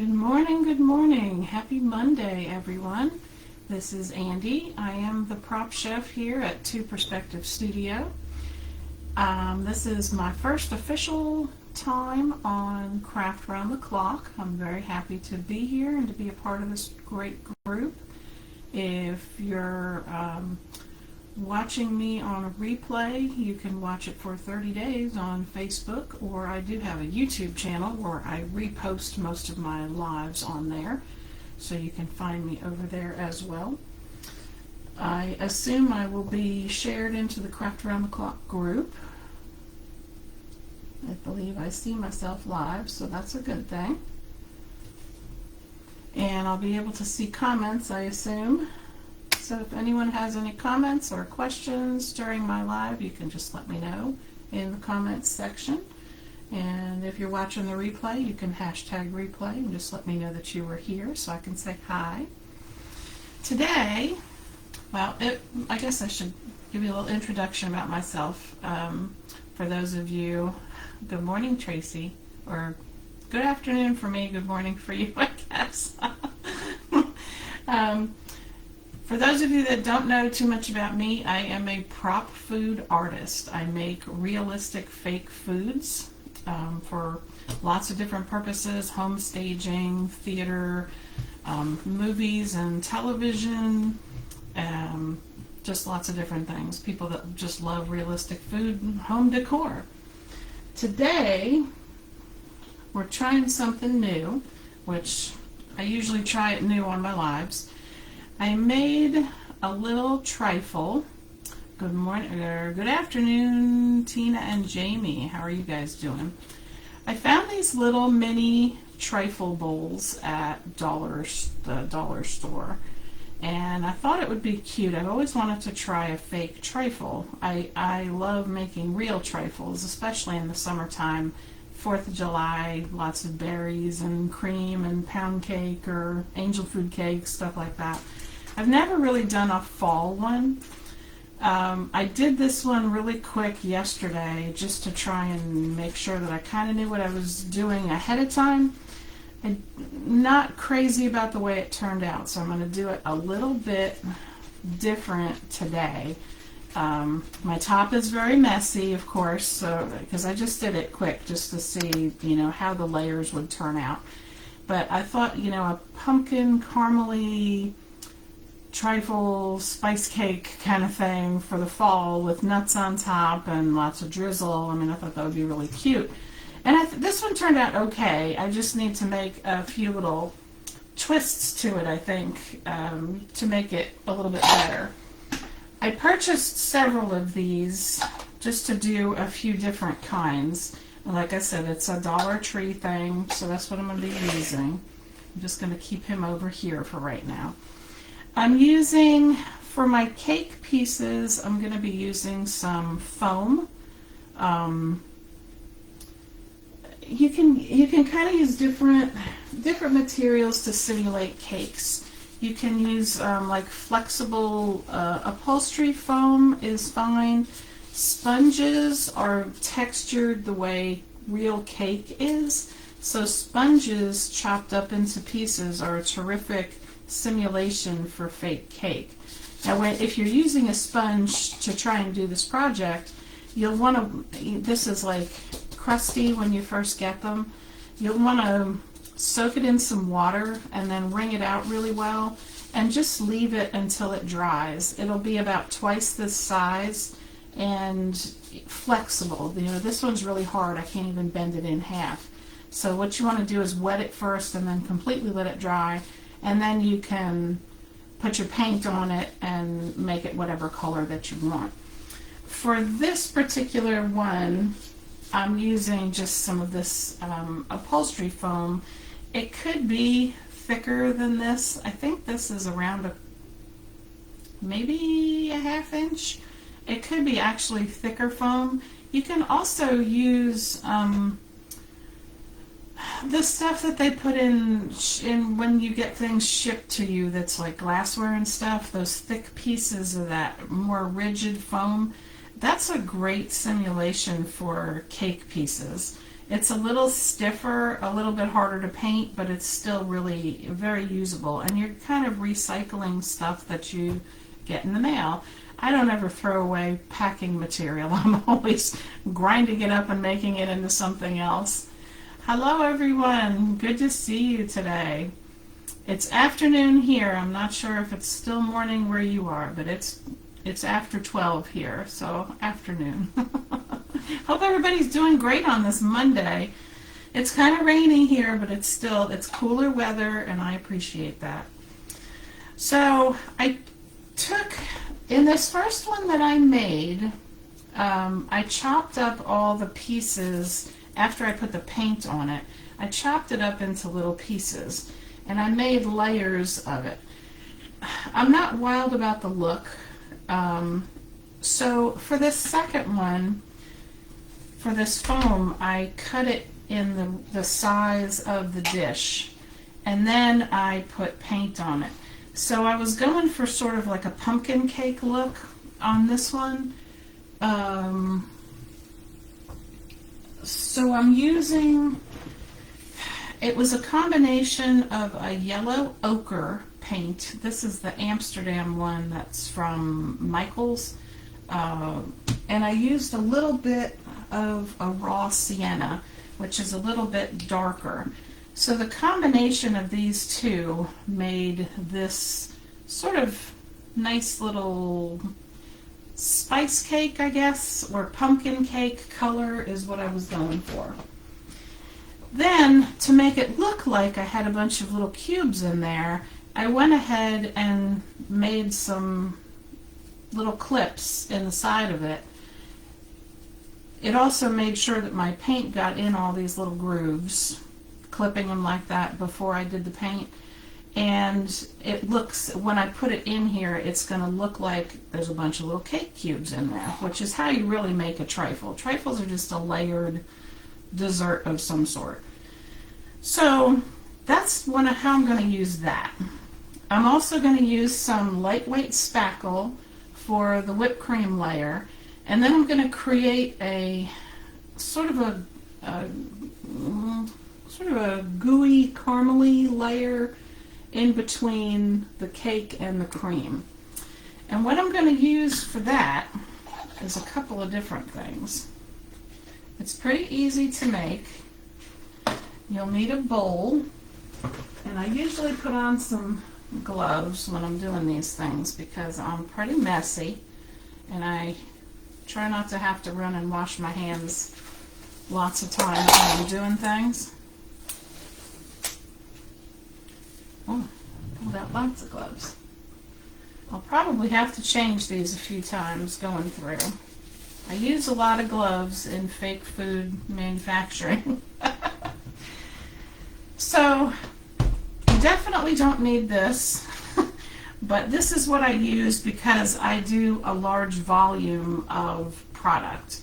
Good morning, good morning. Happy Monday, everyone. This is Andy. I am the prop chef here at Two Perspective Studio. This is my first official time on Craft Round the Clock. I'm very happy to be here and to be a part of this great group. If you're watching me on a replay, you can watch it for 30 days on Facebook, or I do have a YouTube channel where I repost most of my lives on there, so you can find me over there as well. I assume I will be shared into the Craft Around the Clock group. I believe I see myself live, so that's a good thing. And I'll be able to see comments, I assume. So if anyone has any comments or questions during my live, you can just let me know in the comments section. And if you're watching the replay, you can hashtag replay and just let me know that you were here so I can say hi. Today, well, I guess I should give you a little introduction about myself. For those of you, good morning, Tracy, or good afternoon for me, good morning for you, I guess. For those of you that don't know too much about me, I am a prop food artist. I make realistic fake foods for lots of different purposes: home staging, theater, movies and television, just lots of different things. People that just love realistic food and home decor. Today, we're trying something new, which I usually try it new on my lives. I made a little trifle. Good morning, or good afternoon, Tina and Jamie. How are you guys doing? I found these little mini trifle bowls at the dollar store, and I thought it would be cute. I've always wanted to try a fake trifle. I love making real trifles, especially in the summertime. 4th of July, lots of berries and cream and pound cake or angel food cake, stuff like that. I've never really done a fall one. I did this one really quick yesterday just to try and make sure that I kind of knew what I was doing ahead of time. I'm not crazy about the way it turned out, so I'm going to do it a little bit different today. My top is very messy, of course, so because I just did it quick just to see, how the layers would turn out. But I thought, a pumpkin caramely trifle spice cake kind of thing for the fall with nuts on top and lots of drizzle. I thought that would be really cute. And this one turned out okay. I just need to make a few little twists to it, I think, to make it a little bit better. I purchased several of these just to do a few different kinds. Like I said, it's a Dollar Tree thing, so that's what I'm going to be using. I'm just going to keep him over here for right now. I'm using, for my cake pieces, I'm going to be using some foam. You can kind of use different materials to simulate cakes. You can use like flexible upholstery foam is fine. Sponges are textured the way real cake is, so sponges chopped up into pieces are a terrific simulation for fake cake. Now, if you're using a sponge to try and do this project, you'll want to, this is like crusty when you first get them, you'll want to soak it in some water and then wring it out really well and just leave it until it dries. It'll be about twice this size and flexible. This one's really hard. I can't even bend it in half. So what you want to do is wet it first and then completely let it dry, and then you can put your paint on it and make it whatever color that you want. For this particular one, I'm using just some of this upholstery foam. It could be thicker than this. I think this is around maybe a ½ inch. It could be actually thicker foam. You can also use the stuff that they put in when you get things shipped to you that's like glassware and stuff, those thick pieces of that more rigid foam. That's a great simulation for cake pieces. It's a little stiffer, a little bit harder to paint, but it's still really very usable. And you're kind of recycling stuff that you get in the mail. I don't ever throw away packing material. I'm always grinding it up and making it into something else. Hello everyone, good to see you today. It's afternoon here. I'm not sure if it's still morning where you are, but it's after 12 here, so afternoon. Hope everybody's doing great on this Monday. It's kind of rainy here, but it's cooler weather, and I appreciate that. So I took, in this first one that I made, I chopped up all the pieces after I put the paint on it. I chopped it up into little pieces, and I made layers of it. I'm not wild about the look. So for this second one, for this foam, I cut it in the size of the dish, and then I put paint on it. So I was going for sort of like a pumpkin cake look on this one. So I'm using, it was a combination of a yellow ochre paint. This is the Amsterdam one that's from Michael's. And I used a little bit of a raw sienna, which is a little bit darker. So the combination of these two made this sort of nice little spice cake, I guess, or pumpkin cake color is what I was going for. Then, to make it look like I had a bunch of little cubes in there, I went ahead and made some little clips in the side of it. It also made sure that my paint got in all these little grooves, clipping them like that before I did the paint. And it looks, when I put it in here, it's going to look like there's a bunch of little cake cubes in there, which is how you really make a trifle. Trifles are just a layered dessert of some sort. So that's how I'm going to use that. I'm also going to use some lightweight spackle for the whipped cream layer, and then I'm going to create a sort of a gooey caramely layer in between the cake and the cream. And what I'm going to use for that is a couple of different things. It's pretty easy to make. You'll need a bowl, and I usually put on some gloves when I'm doing these things because I'm pretty messy, and I try not to have to run and wash my hands lots of times when I'm doing things. Oh, pulled out lots of gloves. I'll probably have to change these a few times going through. I use a lot of gloves in fake food manufacturing. So, you definitely don't need this, but this is what I use because I do a large volume of product.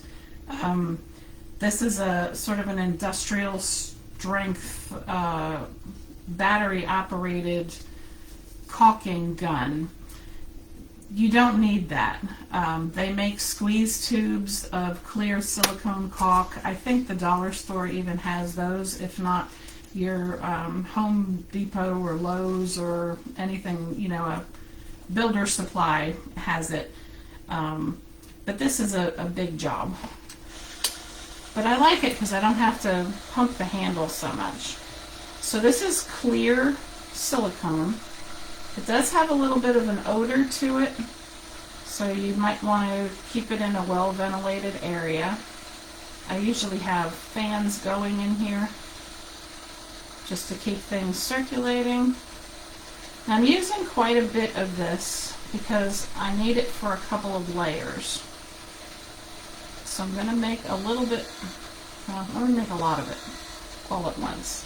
This is a sort of an industrial strength battery operated caulking gun. You don't need that. They make squeeze tubes of clear silicone caulk. I think the dollar store even has those, if not your Home Depot or Lowe's or anything, you know, a builder supply has it. But this is a big job. But I like it because I don't have to pump the handle so much. So this is clear silicone. It does have a little bit of an odor to it, so you might want to keep it in a well-ventilated area. I usually have fans going in here just to keep things circulating. I'm using quite a bit of this because I need it for a couple of layers. So I'm going to make a little bit, well, I'm going to make a lot of it all at once.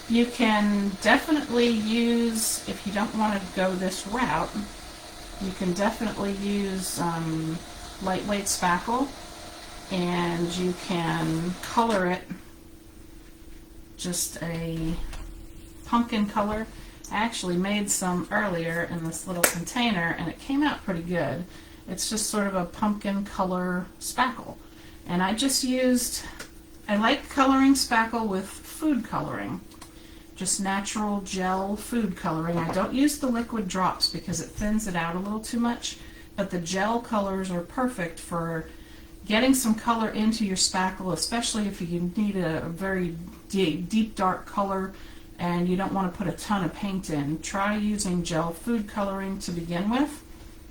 You can definitely use, if you don't want to go this route, you can definitely use lightweight spackle, and you can color it just a pumpkin color. I actually made some earlier in this little container and it came out pretty good. It's just sort of a pumpkin color spackle. And I like coloring spackle with food coloring. Just natural gel food coloring. I don't use the liquid drops because it thins it out a little too much, but the gel colors are perfect for getting some color into your spackle, especially if you need a very deep dark color and you don't want to put a ton of paint in. Try using gel food coloring to begin with,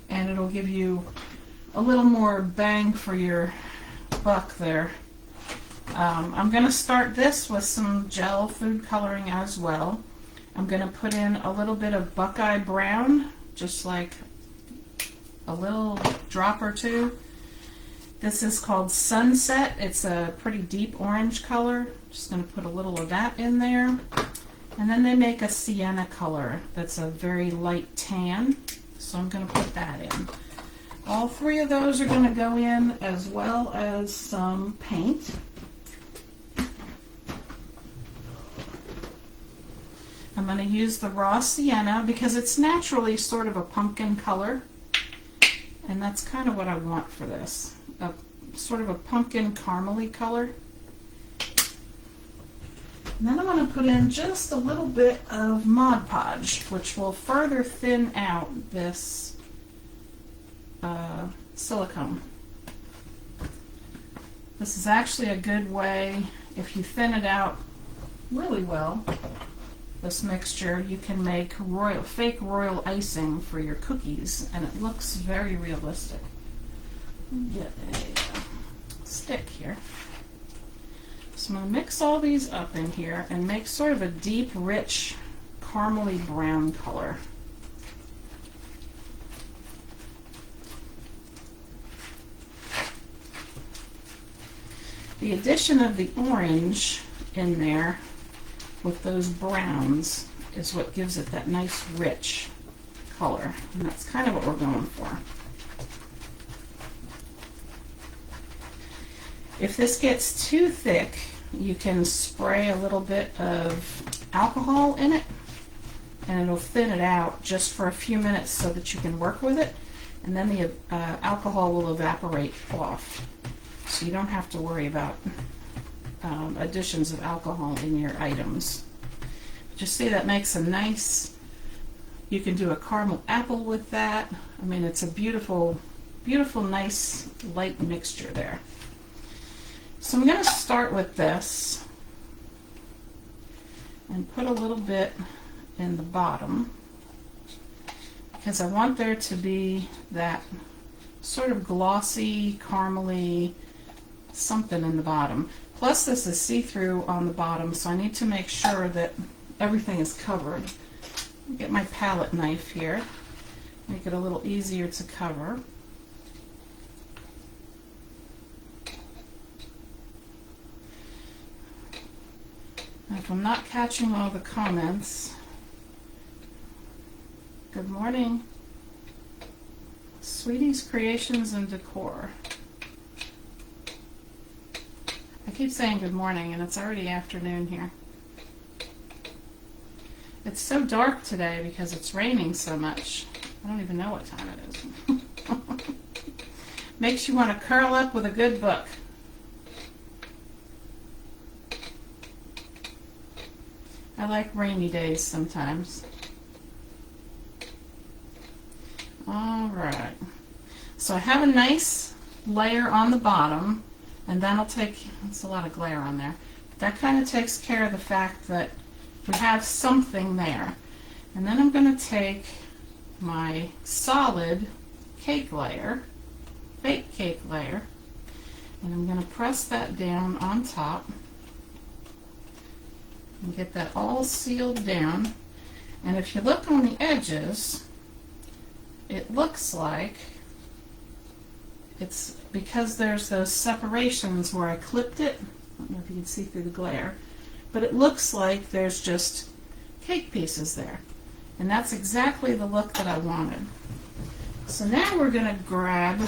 and it'll give you a little more bang for your buck there. I'm going to start this with some gel food coloring as well. I'm going to put in a little bit of Buckeye Brown, just like a little drop or two. This is called Sunset. It's a pretty deep orange color. Just going to put a little of that in there. And then they make a sienna color that's a very light tan, so I'm going to put that in. All three of those are going to go in, as well as some paint. I'm going to use the raw sienna because it's naturally sort of a pumpkin color, and that's kind of what I want for this, sort of a pumpkin caramely color. And then I'm going to put in just a little bit of Mod Podge, which will further thin out this silicone. This is actually a good way, if you thin it out really well, this mixture, you can make fake royal icing for your cookies, and it looks very realistic. Get a stick here. So I'm going to mix all these up in here and make sort of a deep, rich, caramely brown color. The addition of the orange in there with those browns is what gives it that nice, rich color. And that's kind of what we're going for. If this gets too thick, you can spray a little bit of alcohol in it, and it'll thin it out just for a few minutes so that you can work with it, and then the alcohol will evaporate off. So you don't have to worry about additions of alcohol in your items. Just see, that makes a nice, you can do a caramel apple with that. I mean, it's a beautiful, beautiful, nice light mixture there. So I'm going to start with this and put a little bit in the bottom because I want there to be that sort of glossy, caramely something in the bottom. Plus this is see-through on the bottom, so I need to make sure that everything is covered. Get my palette knife here, make it a little easier to cover. If I'm not catching all the comments, good morning. Sweetie's Creations and Decor. I keep saying good morning, and it's already afternoon here. It's so dark today because it's raining so much. I don't even know what time it is. Makes you want to curl up with a good book. I like rainy days sometimes. All right. So I have a nice layer on the bottom, and that'll take, it's a lot of glare on there. That kind of takes care of the fact that we have something there. And then I'm going to take my solid cake layer, fake cake layer, and I'm going to press that down on top and get that all sealed down. And if you look on the edges, it looks like it's because there's those separations where I clipped it. I don't know if you can see through the glare, but it looks like there's just cake pieces there. And that's exactly the look that I wanted. So now we're going to grab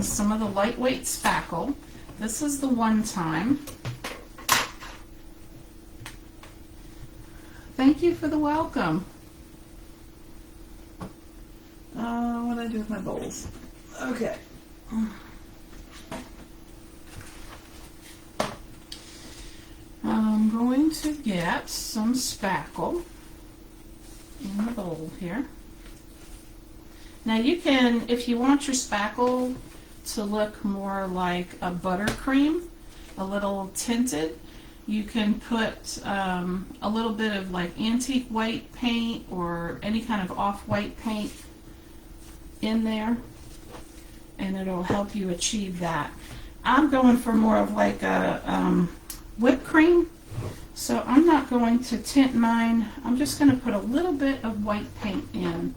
some of the lightweight spackle. This is the one time. Thank you for the welcome. What did I do with my bowls? Okay. I'm going to get some spackle in the bowl here. Now you can, if you want your spackle to look more like a buttercream, a little tinted, you can put a little bit of like antique white paint or any kind of off-white paint in there, and it'll help you achieve that. I'm going for more of like a whipped cream, so I'm not going to tint mine. I'm just going to put a little bit of white paint in,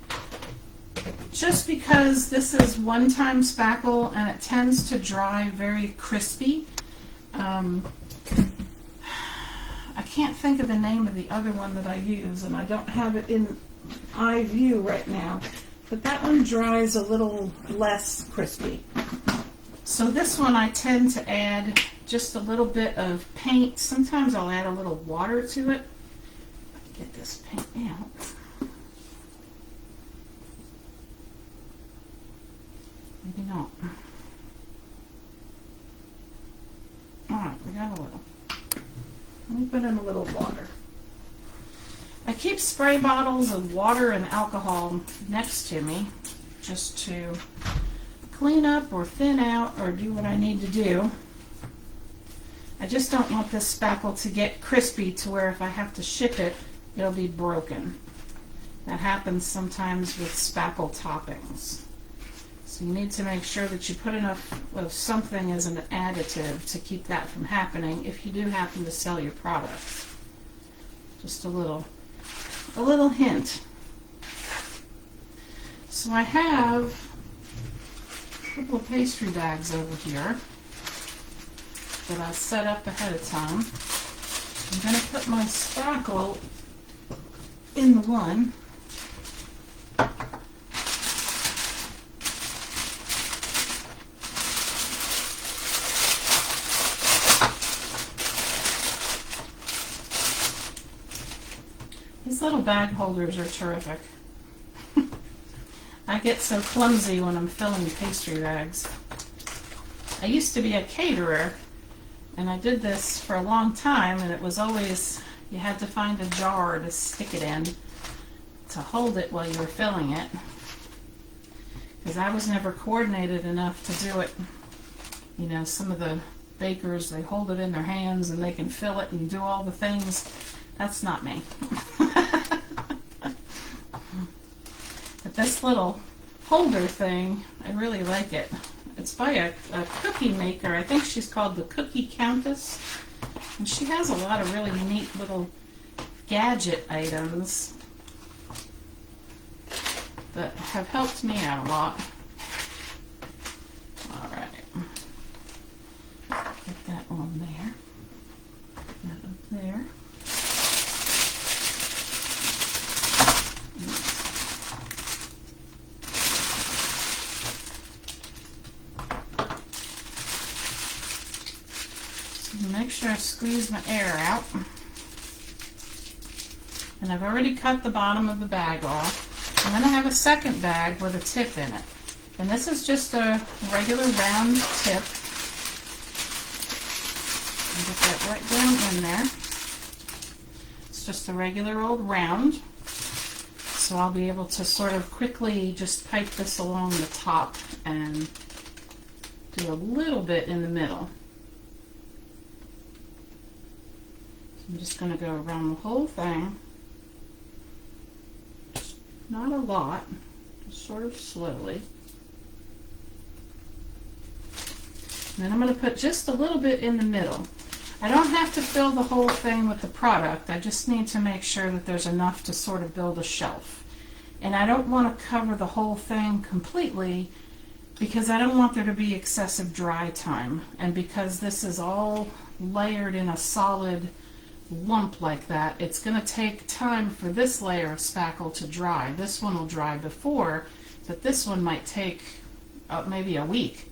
just because this is one-time spackle and it tends to dry very crispy. I can't think of the name of the other one that I use, and I don't have it in eye view right now, but that one dries a little less crispy. So this one I tend to add just a little bit of paint. Sometimes I'll add a little water to it. Get this paint out. Maybe not. Alright, we got a little. Let me put in a little water. I keep spray bottles of water and alcohol next to me just to clean up or thin out or do what I need to do. I just don't want this spackle to get crispy to where if I have to ship it, it'll be broken. That happens sometimes with spackle toppings. So you need to make sure that you put enough of something as an additive to keep that from happening if you do happen to sell your products. Just a little hint. So I have a couple of pastry bags over here that I set up ahead of time. I'm going to put my spackle in the one. These little bag holders are terrific. I get so clumsy when I'm filling pastry bags. I used to be a caterer, and I did this for a long time, and it was always, you had to find a jar to stick it in to hold it while you were filling it, because I was never coordinated enough to do it. You know, some of the bakers, they hold it in their hands and they can fill it and do all the things. That's not me. But this little holder thing, I really like it. It's by a cookie maker. I think she's called the Cookie Countess. And she has a lot of really neat little gadget items that have helped me out a lot. Alright. Get that on there. Put that up there. Make sure I squeeze my air out. And I've already cut the bottom of the bag off. And then I have a second bag with a tip in it. And this is just a regular round tip. Get that right down in there. It's just a regular old round. So I'll be able to sort of quickly just pipe this along the top and do a little bit in the middle. I'm just going to go around the whole thing. Not a lot, just sort of slowly. And then I'm going to put just a little bit in the middle. I don't have to fill the whole thing with the product. I just need to make sure that there's enough to sort of build a shelf. And I don't want to cover the whole thing completely because I don't want there to be excessive dry time. And because this is all layered in a solid lump like that, it's going to take time for this layer of spackle to dry. This one will dry before, but this one might take maybe a week.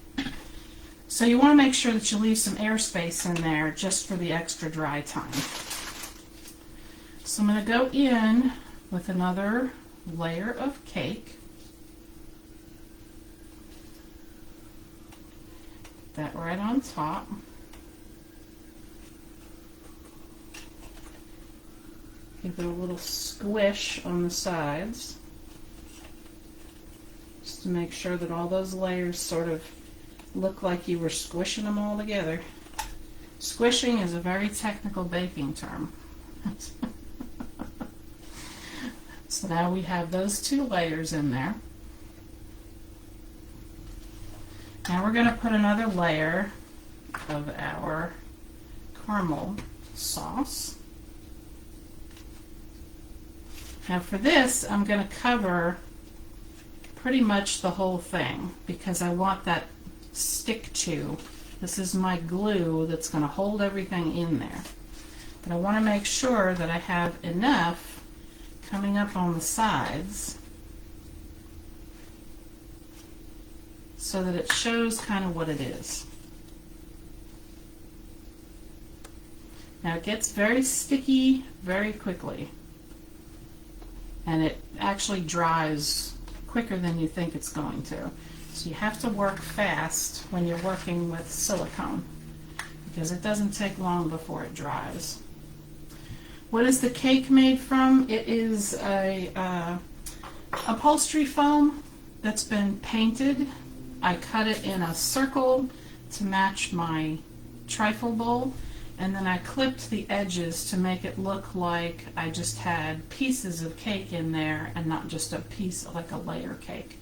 So you want to make sure that you leave some airspace in there just for the extra dry time. So I'm going to go in with another layer of cake. that right on top. Give it a little squish on the sides, just to make sure that all those layers sort of look like you were squishing them all together. Squishing is a very technical baking term. So now we have those 2 layers in there. Now we're going to put another layer of our caramel sauce. Now for this, I'm going to cover pretty much the whole thing because I want that stick to. This is my glue that's going to hold everything in there. But I want to make sure that I have enough coming up on the sides so that it shows kind of what it is. Now it gets very sticky very quickly, and it actually dries quicker than you think it's going to. So you have to work fast when you're working with silicone because it doesn't take long before it dries. What is the cake made from? It is a upholstery foam that's been painted. I cut it in a circle to match my trifle bowl, and then I clipped the edges to make it look like I just had pieces of cake in there and not just a piece, like a layer cake.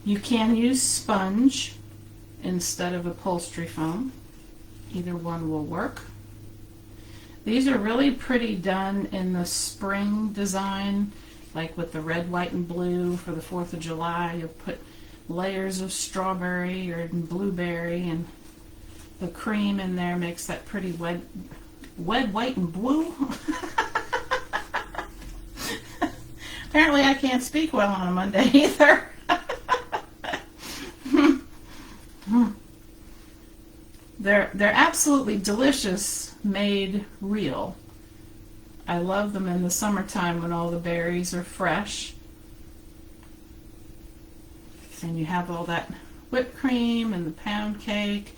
You can use sponge instead of upholstery foam. Either one will work. These are really pretty done in the spring design, like with the red, white, and blue for the 4th of July. You'll put layers of strawberry or blueberry, and the cream in there makes that pretty red, white, and blue. Apparently I can't speak well on a Monday either. They're absolutely delicious, made real. I love them in the summertime when all the berries are fresh. And you have all that whipped cream and the pound cake.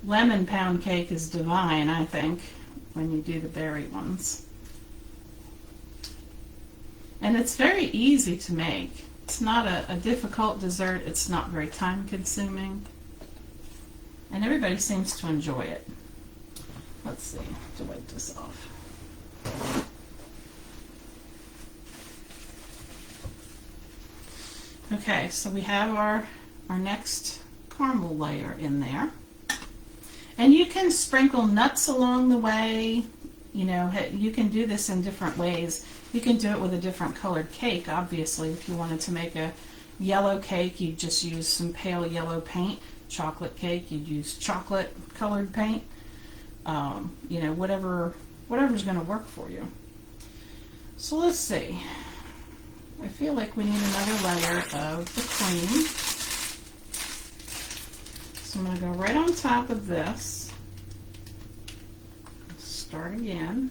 Lemon pound cake is divine, I think, when you do the berry ones. And it's very easy to make. It's not a difficult dessert. It's not very time consuming. And everybody seems to enjoy it. Let's see, to wipe this off. Okay, so we have our next caramel layer in there. And you can sprinkle nuts along the way. You know, you can do this in different ways. You can do it with a different colored cake, obviously. If you wanted to make a yellow cake, you'd just use some pale yellow paint. Chocolate cake, you'd use chocolate colored paint. You know, whatever's going to work for you. So let's see. I feel like we need another layer of the cream. So I'm going to go right on top of this. Start again.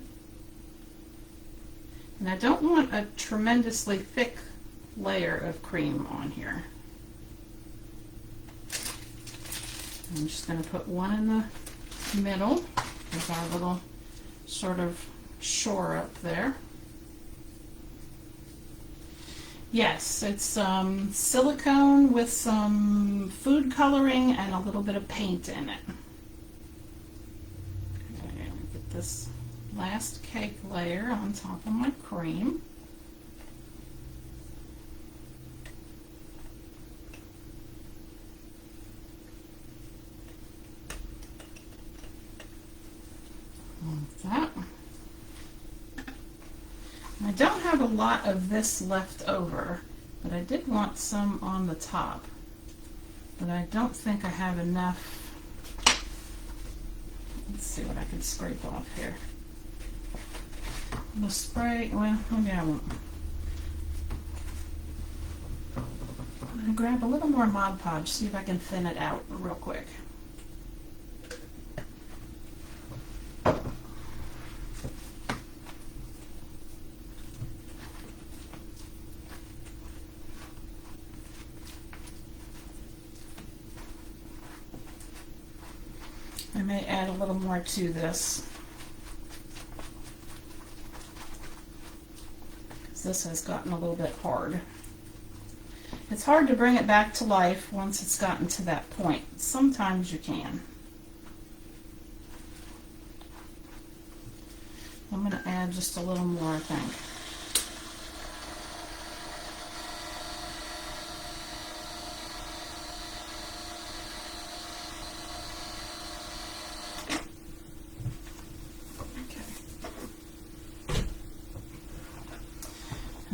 And I don't want a tremendously thick layer of cream on here. I'm just going to put one in the middle with our little sort of shore up there. Yes, it's silicone with some food coloring and a little bit of paint in it. Okay, let me get this last cake layer on top of my cream. Like that. I don't have a lot of this left over, but I did want some on the top. But I don't think I have enough. Let's see what I can scrape off here. The spray, well, maybe I won't. I'm going to grab a little more Mod Podge, see if I can thin it out real quick. may add a little more to this. This has gotten a little bit hard. It's hard to bring it back to life once it's gotten to that point. Sometimes you can. I'm going to add just a little more, I think.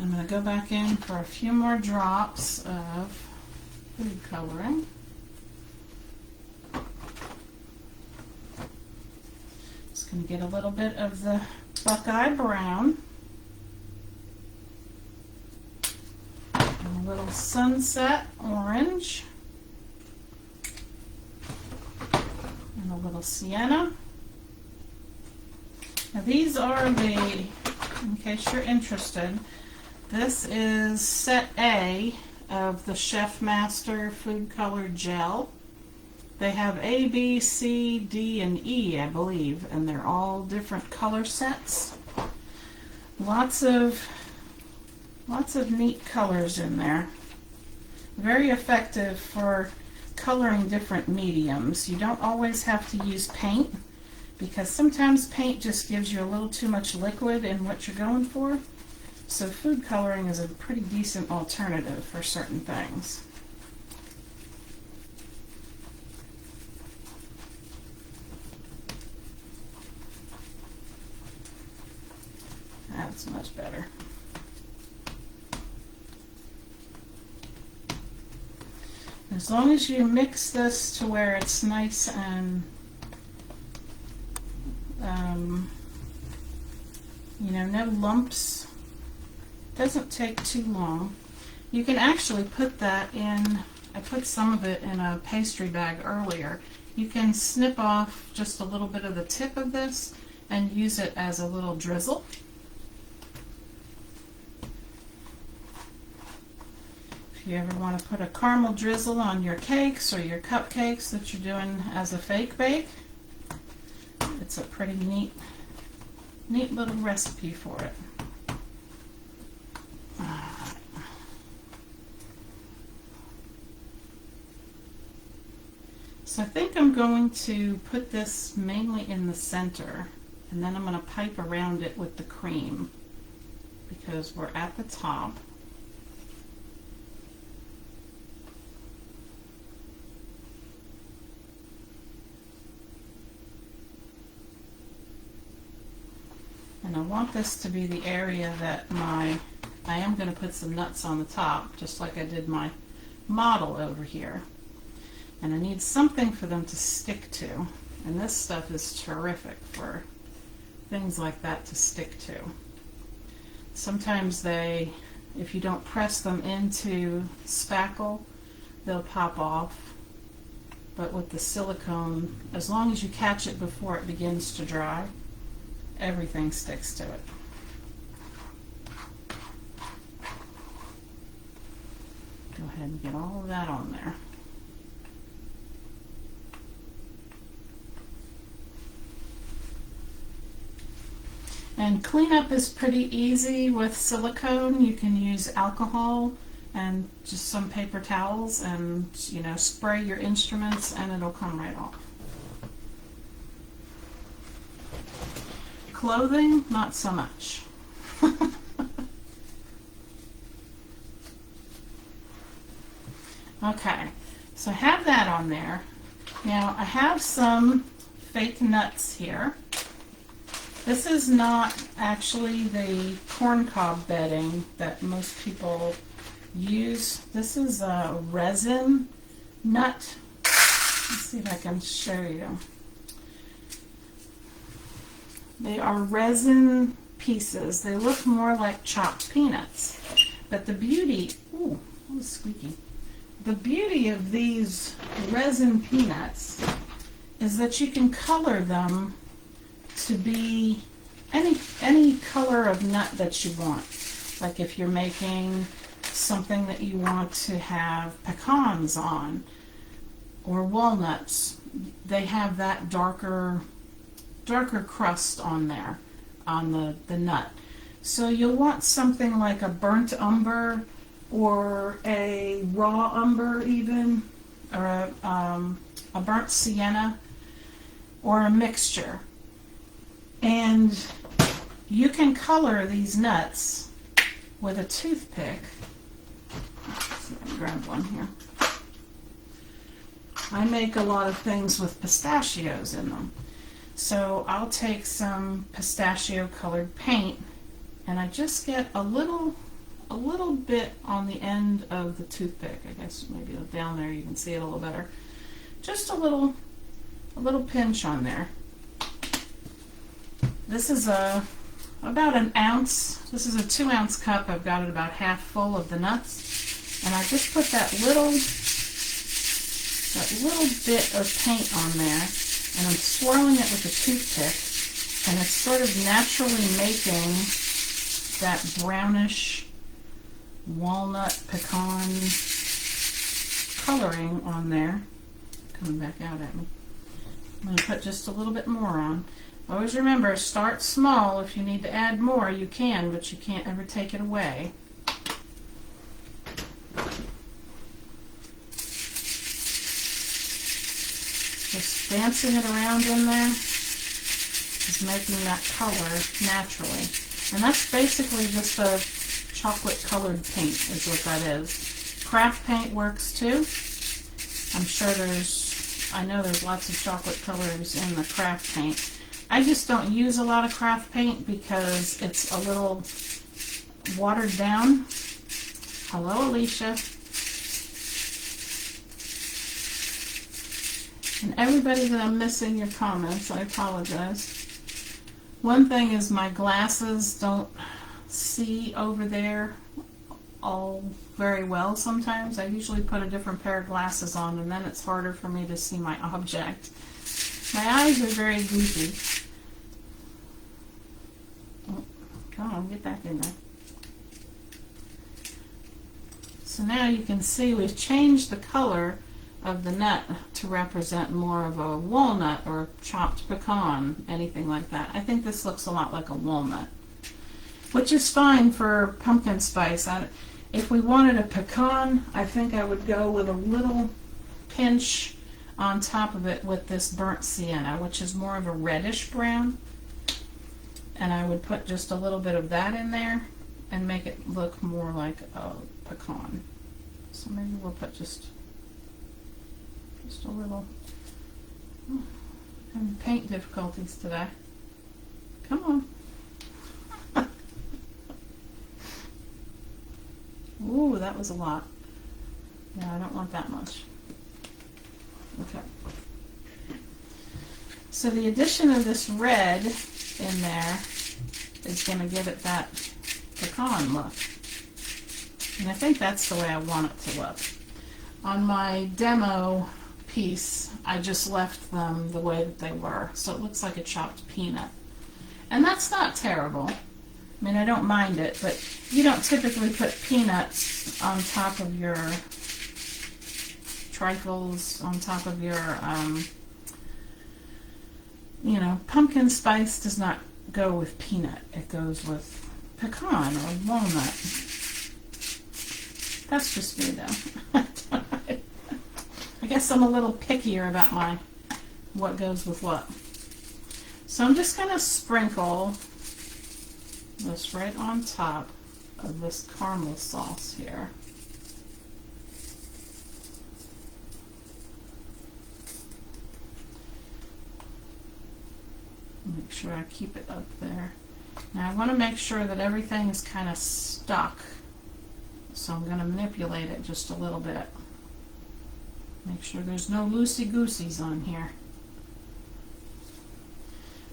I'm going to go back in for a few more drops of food coloring. Just going to get a little bit of the Buckeye Brown and a little Sunset Orange and a little Sienna. Now these are the, in case you're interested, this is set A of the Chef Master Food Color Gel. They have A, B, C, D, and E, I believe, and they're all different color sets. Lots of neat colors in there. Very effective for coloring different mediums. You don't always have to use paint, because sometimes paint just gives you a little too much liquid in what you're going for. So food coloring is a pretty decent alternative for certain things. That's much better. As long as you mix this to where it's nice and you know, no lumps. Doesn't take too long. You can actually put that in, I put some of it in a pastry bag earlier. You can snip off just a little bit of the tip of this and use it as a little drizzle. If you ever want to put a caramel drizzle on your cakes or your cupcakes that you're doing as a fake bake, it's a pretty neat little recipe for it. So I think I'm going to put this mainly in the center, and then I'm going to pipe around it with the cream because we're at the top. And I want this to be the area that I am going to put some nuts on the top, just like I did my model over here. And I need something for them to stick to. And this stuff is terrific for things like that to stick to. Sometimes they, if you don't press them into spackle, they'll pop off. But with the silicone, as long as you catch it before it begins to dry, everything sticks to it. Go ahead and get all of that on there. And cleanup is pretty easy with silicone. You can use alcohol and just some paper towels and, you know, spray your instruments and it'll come right off. Clothing, not so much. Okay, so I have that on there. Now I have some fake nuts here. This is not actually the corncob bedding that most people use. This is a resin nut. Let's see if I can show you. They are resin pieces. They look more like chopped peanuts. But the beauty, ooh, that was squeaky. The beauty of these resin peanuts is that you can color them to be any color of nut that you want. Like if you're making something that you want to have pecans on or walnuts, they have that darker crust on there, on the nut. So you'll want something like a burnt umber or a raw umber even, or a burnt sienna, or a mixture. And you can color these nuts with a toothpick. Let's see, let me grab one here. I make a lot of things with pistachios in them. So I'll take some pistachio colored paint and I just get a little bit on the end of the toothpick. I guess maybe down there you can see it a little better. Just a little pinch on there. This is about an ounce. This is a 2-ounce cup. I've got it about half full of the nuts. And I just put that little bit of paint on there, and I'm swirling it with a toothpick, and it's sort of naturally making that brownish walnut pecan coloring on there. Coming back out at me. I'm going to put just a little bit more on. Always remember, start small. If you need to add more, you can, but you can't ever take it away. Just dancing it around in there is making that color naturally. And that's basically just a chocolate colored paint is what that is. Craft paint works too. I'm sure I know there's lots of chocolate colors in the craft paint. I just don't use a lot of craft paint because it's a little watered down. Hello, Alicia. And everybody that I'm missing your comments, I apologize. One thing is my glasses don't see over there all very well sometimes. I usually put a different pair of glasses on and then it's harder for me to see my object. My eyes are very goofy. Oh, come on, get back in there. So now you can see we've changed the color of the nut to represent more of a walnut or chopped pecan, anything like that. I think this looks a lot like a walnut, which is fine for pumpkin spice. If we wanted a pecan, I think I would go with a little pinch on top of it with this burnt sienna, which is more of a reddish brown. And I would put just a little bit of that in there and make it look more like a pecan. So maybe we'll put just a little. I'm having paint difficulties today. Come on. Ooh, that was a lot. Yeah, I don't want that much. Okay. So the addition of this red in there is going to give it that pecan look. And I think that's the way I want it to look. On my demo piece, I just left them the way that they were. So it looks like a chopped peanut. And that's not terrible. I mean, I don't mind it, but you don't typically put peanuts on top of your trifles, on top of your, pumpkin spice does not go with peanut. It goes with pecan or walnut. That's just me, though. I guess I'm a little pickier about what goes with what. So I'm just going to sprinkle this right on top of this caramel sauce here. Make sure I keep it up there. Now I want to make sure that everything is kind of stuck. So I'm going to manipulate it just a little bit. Make sure there's no loosey-gooseys on here.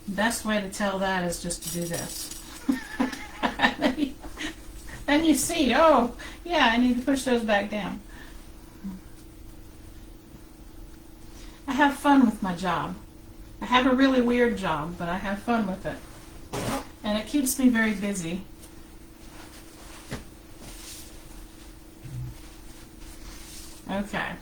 The best way to tell that is just to do this. Then you see, oh, yeah, I need to push those back down. I have fun with my job. I have a really weird job, but I have fun with it. And it keeps me very busy. Okay.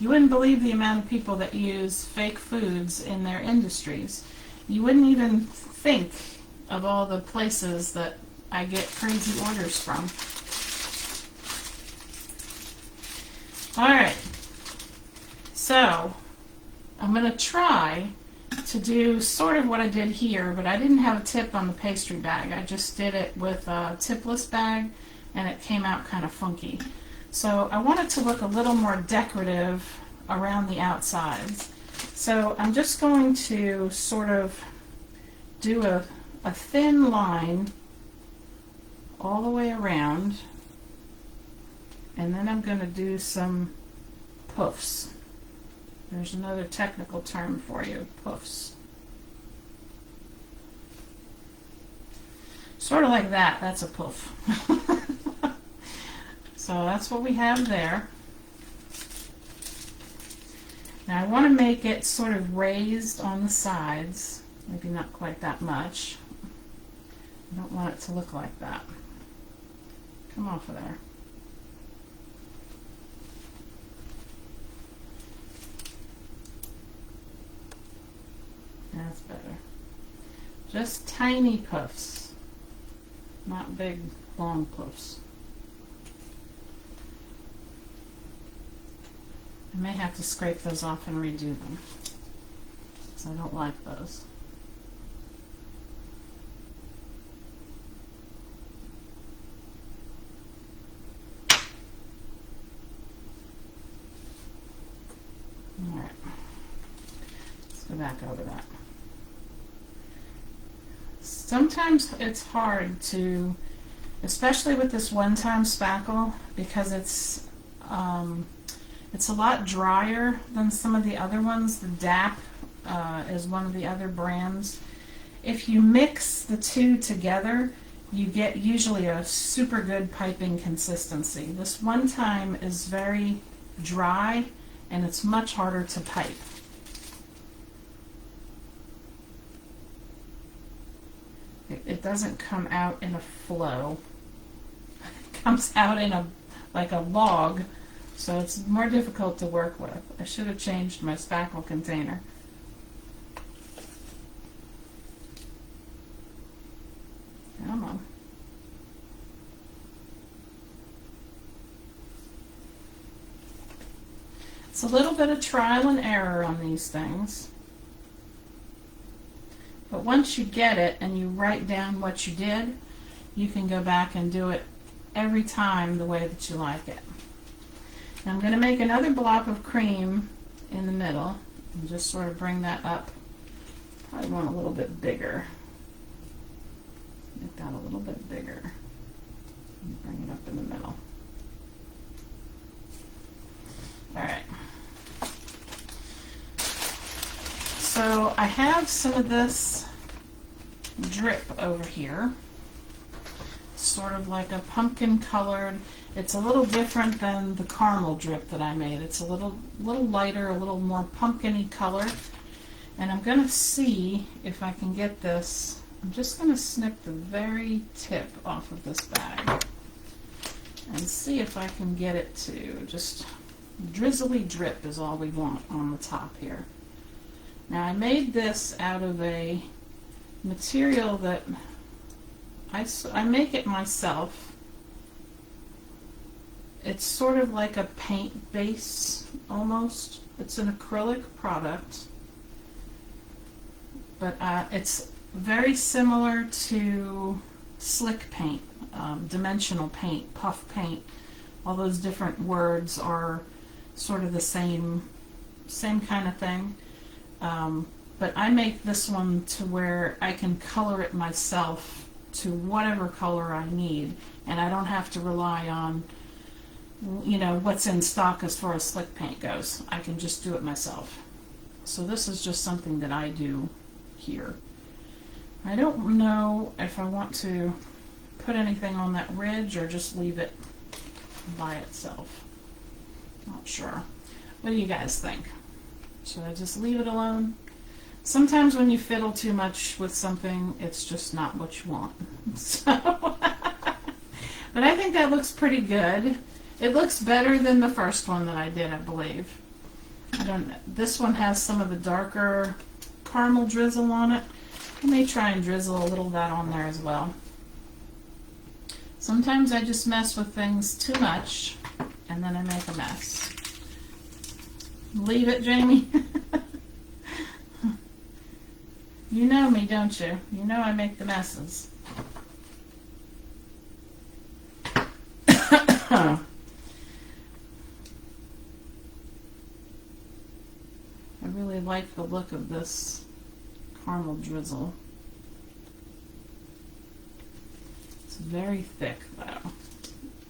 You wouldn't believe the amount of people that use fake foods in their industries. You wouldn't even think of all the places that I get crazy orders from. Alright, so I'm going to try to do sort of what I did here, but I didn't have a tip on the pastry bag. I just did it with a tipless bag, and it came out kind of funky. So I want it to look a little more decorative around the outsides. So I'm just going to sort of do a thin line all the way around, and then I'm going to do some puffs. There's another technical term for you, puffs. Sort of like that, that's a puff. So that's what we have there. Now I want to make it sort of raised on the sides, maybe not quite that much. I don't want it to look like that. Come off of there. That's better. Just tiny puffs, not big, long puffs. I may have to scrape those off and redo them, because I don't like those. Alright, let's go back over that. Sometimes it's hard to, especially with this one-time spackle, because it's a lot drier than some of the other ones. The DAP is one of the other brands. If you mix the two together, you get usually a super good piping consistency. This one time is very dry, and it's much harder to pipe. It doesn't come out in a flow. It comes out in like a log. So it's more difficult to work with. I should have changed my spackle container. Come on. It's a little bit of trial and error on these things. But once you get it and you write down what you did, you can go back and do it every time the way that you like it. Now I'm going to make another blob of cream in the middle and just sort of bring that up. Probably want a little bit bigger. Make that a little bit bigger. And bring it up in the middle. Alright. So I have some of this drip over here. Sort of like a pumpkin colored. It's a little different than the caramel drip that I made. It's a little lighter, a little more pumpkin-y color. And I'm going to see if I can get this. I'm just going to snip the very tip off of this bag and see if I can get it to just drizzly drip is all we want on the top here. Now I made this out of a material that I make it myself. It's sort of like a paint base almost. It's an acrylic product, but it's very similar to slick paint, dimensional paint, puff paint. All those different words are sort of the same kind of thing. But I make this one to where I can color it myself to whatever color I need, and I don't have to rely on, you know, what's in stock as far as slick paint goes. I can just do it myself. So this is just something that I do here. I don't know if I want to put anything on that ridge or just leave it by itself. Not sure. What do you guys think? Should I just leave it alone? Sometimes when you fiddle too much with something, it's just not what you want. So, but I think that looks pretty good. It looks better than the first one that I did, I believe. I don't know. This one has some of the darker caramel drizzle on it. I may try and drizzle a little of that on there as well. Sometimes I just mess with things too much and then I make a mess. Leave it, Jamie. You know me, don't you? You know I make the messes. I really like the look of this caramel drizzle. It's very thick though,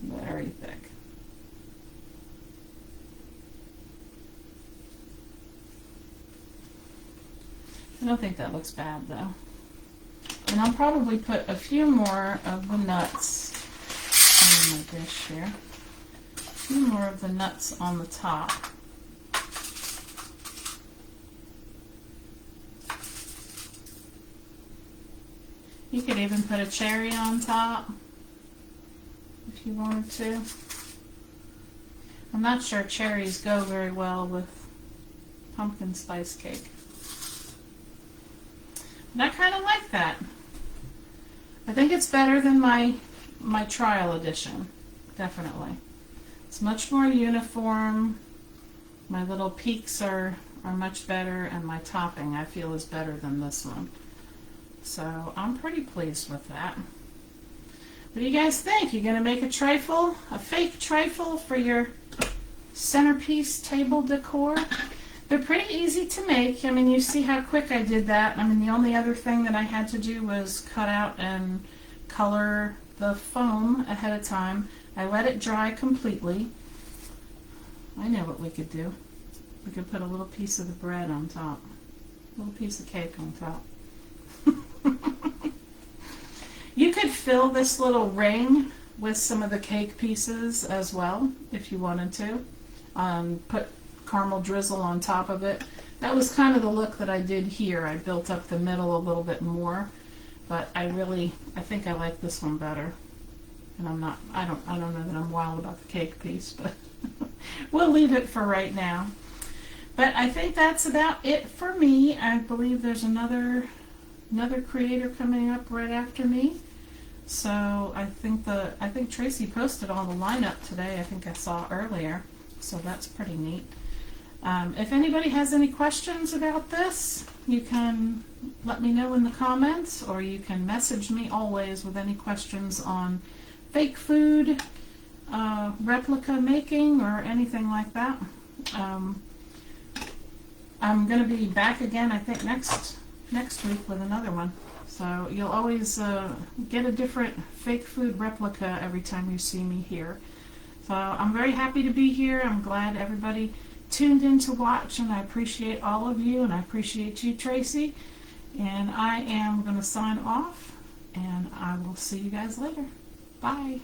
very thick. I don't think that looks bad though. And I'll probably put a few more of the nuts in my dish here. A few more of the nuts on the top. You could even put a cherry on top if you wanted to. I'm not sure cherries go very well with pumpkin spice cake. But I kind of like that. I think it's better than my trial edition, definitely. It's much more uniform. My little peaks are much better, and my topping I feel is better than this one. So I'm pretty pleased with that. What do you guys think? You gonna make a trifle, a fake trifle for your centerpiece table decor? They're pretty easy to make. I mean, you see how quick I did that. I mean, the only other thing that I had to do was cut out and color the foam ahead of time. I let it dry completely. I know what we could do. We could put a little piece of the bread on top, a little piece of cake on top. You could fill this little ring with some of the cake pieces as well if you wanted to. Put caramel drizzle on top of it. That was kind of the look that I did here. I built up the middle a little bit more, but I think I like this one better. And I don't know that I'm wild about the cake piece, but we'll leave it for right now. But I think that's about it for me. I believe there's another creator coming up right after me. So I think Tracy posted all the lineup today. I think I saw earlier. So that's pretty neat. If anybody has any questions about this, you can let me know in the comments, or you can message me always with any questions on fake food, replica making, or anything like that. I'm going to be back again, I think, next week with another one. So you'll always get a different fake food replica every time you see me here. So I'm very happy to be here. I'm glad everybody tuned in to watch, and I appreciate all of you, and I appreciate you, Tracy. And I am going to sign off, and I will see you guys later. Bye.